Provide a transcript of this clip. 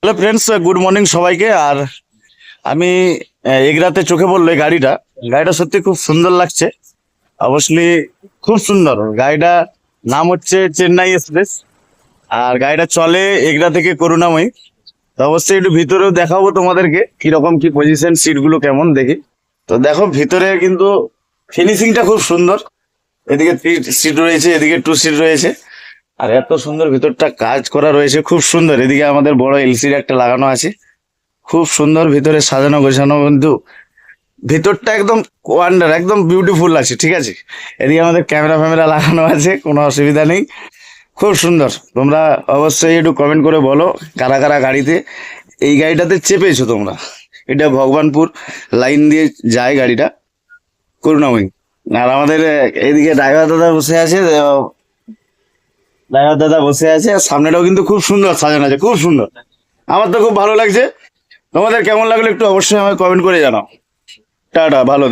Hello friends, good morning সবাইকে। আর আমি এগরাতে চোখে পড়লো এই গাড়িটা সত্যি খুব সুন্দর লাগছে। অবশ্যই খুব সুন্দর গাড়িটা। নাম হচ্ছে চেন্নাই এক্সপ্রেস। আর গাড়িটা চলে এগরা থেকে করুণাময়ী। তো অবশ্যই একটু ভিতরেও দেখাবো তোমাদেরকে কিরকম কি পজিশন, সিট গুলো কেমন দেখি। তো দেখো ভিতরে কিন্তু ফিনিশিংটা খুব সুন্দর। এদিকে 3 সিট রয়েছে, এদিকে 2 সিট রয়েছে। আর এত সুন্দর ভিতরটা কাজ করা রয়েছে, খুব সুন্দর। এদিকে আমাদের বড় এলসিডি একটা লাগানো আছে, খুব সুন্দর ভিতরে সাজানো গোছানো। কিন্তু ভিতরটা একদম ওয়ান্ডার, একদম বিউটিফুল আছে, ঠিক আছে। এদিকে আমাদের ক্যামেরা ফ্যামেরা লাগানো আছে, কোনো অসুবিধা নেই। খুব সুন্দর। তোমরা অবশ্যই একটু কমেন্ট করে বলো কারা কারা গাড়িতে এই গাড়িটাতে চেপেছো তোমরা। এটা ভগবানপুর লাইন দিয়ে যায় গাড়িটা, করুণাময়ী। আর আমাদের এইদিকে ড্রাইভার দাদা বসে আছে আর সামনেটাও কিন্তু খুব সুন্দর সাজানো আছে, খুব সুন্দর। আমার তো খুব ভালো লাগছে। তোমাদের কেমন লাগলো একটু অবশ্যই আমাকে কমেন্ট করে জানাও। টাটা, ভালো থেকো।